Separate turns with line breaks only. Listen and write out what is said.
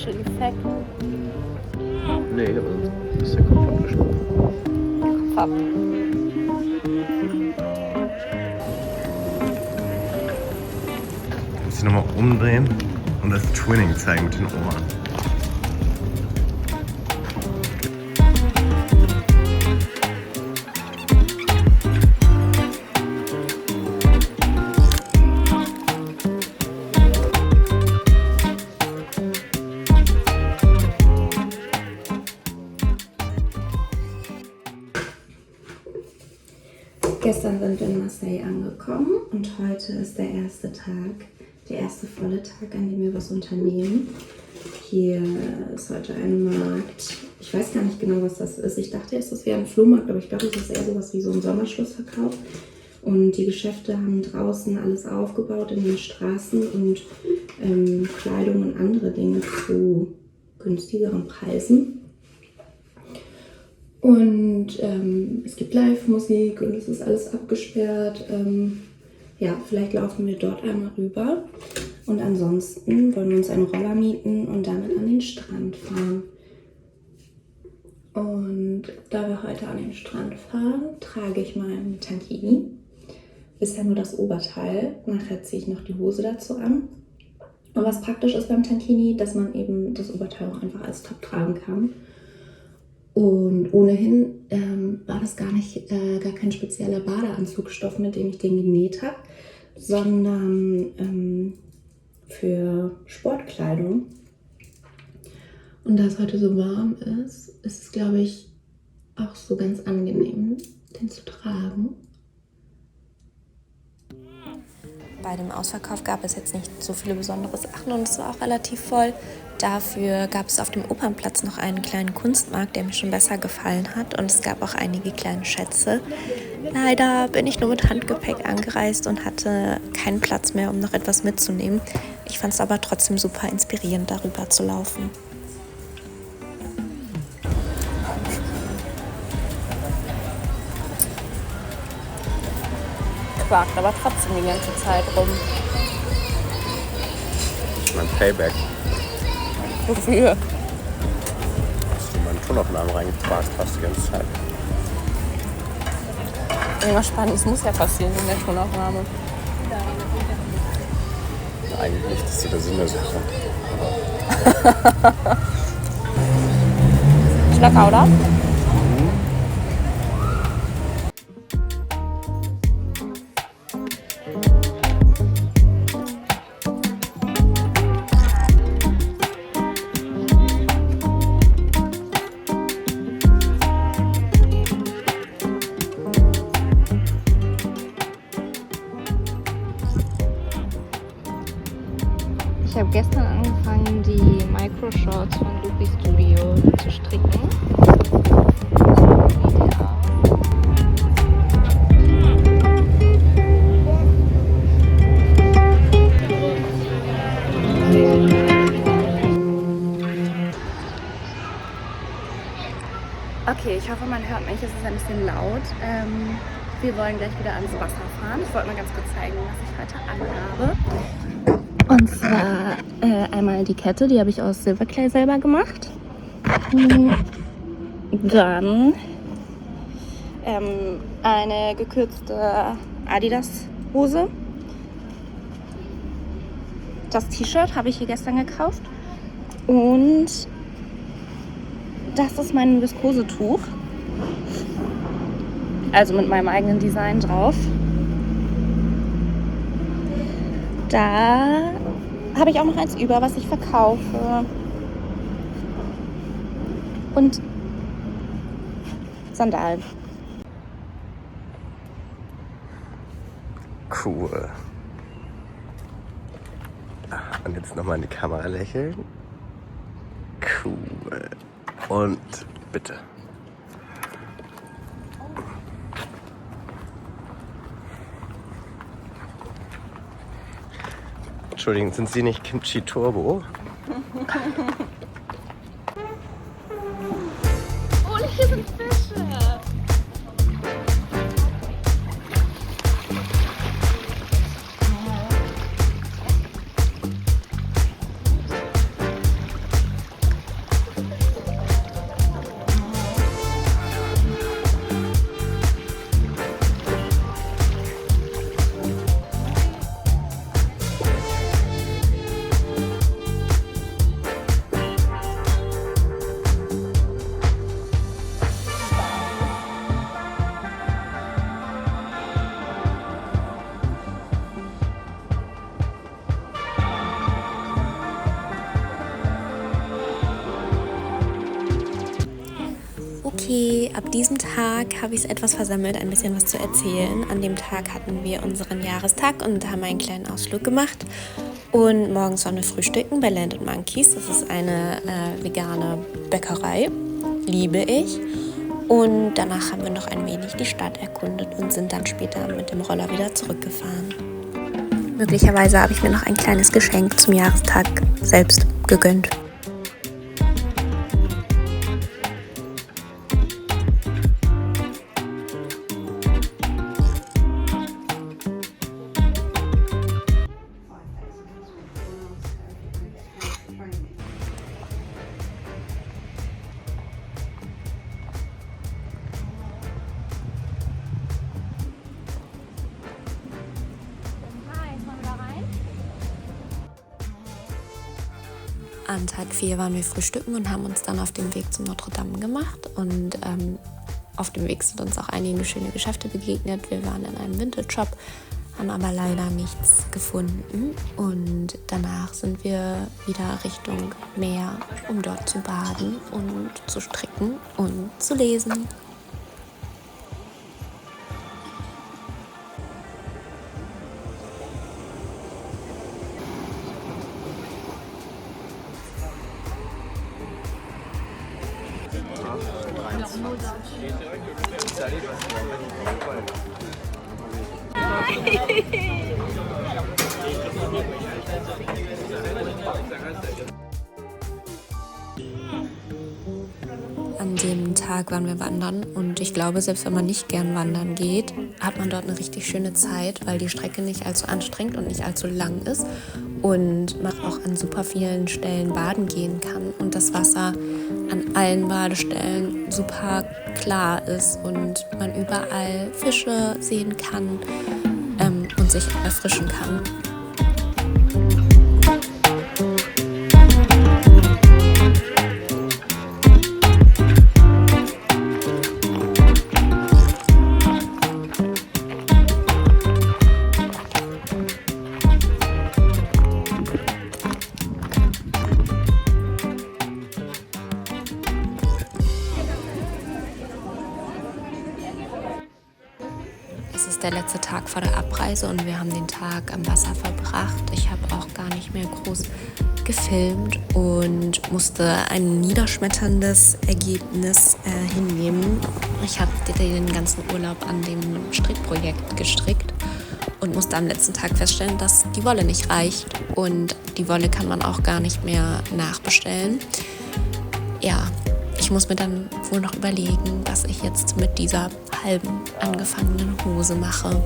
Special Effect.
Nee, aber sonst ist der Kopf abgeschlossen.
Kopf ab.
Ich muss dich nochmal umdrehen und das Twinning zeigen mit den Ohren.
Gestern sind wir in Marseille angekommen und heute ist der erste Tag, der erste volle Tag, an dem wir was unternehmen. Hier ist heute ein Markt. Ich weiß gar nicht genau, was das ist. Ich dachte erst, das wäre ein Flohmarkt, aber ich glaube, es ist eher sowas wie so ein Sommerschlussverkauf. Und die Geschäfte haben draußen alles aufgebaut in den Straßen und Kleidung und andere Dinge zu günstigeren Preisen. Und es gibt Live-Musik und es ist alles abgesperrt. Ja, vielleicht laufen wir dort einmal rüber. Und ansonsten wollen wir uns einen Roller mieten und damit an den Strand fahren. Und da wir heute an den Strand fahren, trage ich meinen Tankini. Bisher nur das Oberteil. Nachher ziehe ich noch die Hose dazu an. Und was praktisch ist beim Tankini, dass man eben das Oberteil auch einfach als Top tragen kann. Und ohnehin war das gar kein spezieller Badeanzugstoff, mit dem ich den genäht habe, sondern für Sportkleidung. Und da es heute so warm ist, ist es, glaube ich, auch so ganz angenehm, den zu tragen.
Bei dem Ausverkauf gab es jetzt nicht so viele besondere Sachen und es war auch relativ voll. Dafür gab es auf dem Opernplatz noch einen kleinen Kunstmarkt, der mir schon besser gefallen hat. Und es gab auch einige kleine Schätze. Leider bin ich nur mit Handgepäck angereist und hatte keinen Platz mehr, um noch etwas mitzunehmen. Ich fand es aber trotzdem super inspirierend, darüber zu laufen. Quakt aber trotzdem die ganze Zeit rum.
Mein Payback.
Wofür?
Hast du in meine Tonaufnahmen reingequakt fast die ganze Zeit.
Irgendwas Spannendes muss ja passieren in der Tonaufnahme.
Na, eigentlich nicht, das ist so der Sinn der Sache.
Schnacker, oder? Ich habe gestern angefangen, die Micro-Shorts von Lupi Studio zu stricken. Okay, ich hoffe, man hört mich. Es ist ein bisschen laut. Wir wollen gleich wieder ans Wasser fahren. Ich wollte mal ganz kurz zeigen, was ich heute anhabe. Und zwar einmal die Kette, die habe ich aus Silverclay selber gemacht. Dann eine gekürzte Adidas-Hose. Das T-Shirt habe ich hier gestern gekauft. Und das ist mein Viskosetuch. Also mit meinem eigenen Design drauf. Da habe ich auch noch eins über, was ich verkaufe. Und Sandalen.
Cool. Und jetzt nochmal in die Kamera lächeln. Cool. Und bitte. Entschuldigung, sind Sie nicht Kimchi Turbo?
Oh, hier sind Fische. diesem Tag habe ich es etwas versammelt, ein bisschen was zu erzählen. An dem Tag hatten wir unseren Jahrestag und haben einen kleinen Ausflug gemacht. Und morgens waren wir frühstücken bei Land & Monkeys. Das ist eine vegane Bäckerei. Liebe ich. Und danach haben wir noch ein wenig die Stadt erkundet und sind dann später mit dem Roller wieder zurückgefahren. Möglicherweise habe ich mir noch ein kleines Geschenk zum Jahrestag selbst gegönnt. An Tag 4 waren wir frühstücken und haben uns dann auf den Weg zum Notre Dame gemacht. Und auf dem Weg sind uns auch einige schöne Geschäfte begegnet. Wir waren in einem Vintage-Shop, haben aber leider nichts gefunden. Und danach sind wir wieder Richtung Meer, um dort zu baden und zu stricken und zu lesen. An dem Tag waren wir wandern und ich glaube, selbst wenn man nicht gern wandern geht, hat man dort eine richtig schöne Zeit, weil die Strecke nicht allzu anstrengend und nicht allzu lang ist und man auch an super vielen Stellen baden gehen kann und das Wasser an allen Badestellen super klar ist und man überall Fische sehen kann und sich erfrischen kann. Es ist der letzte Tag vor der Abreise und wir haben den Tag am Wasser verbracht. Ich habe auch gar nicht mehr groß gefilmt und musste ein niederschmetterndes Ergebnis hinnehmen. Ich habe den ganzen Urlaub an dem Strickprojekt gestrickt und musste am letzten Tag feststellen, dass die Wolle nicht reicht und die Wolle kann man auch gar nicht mehr nachbestellen. Ja, ich muss mir dann wohl noch überlegen, was ich jetzt mit dieser halben angefangenen Hose mache.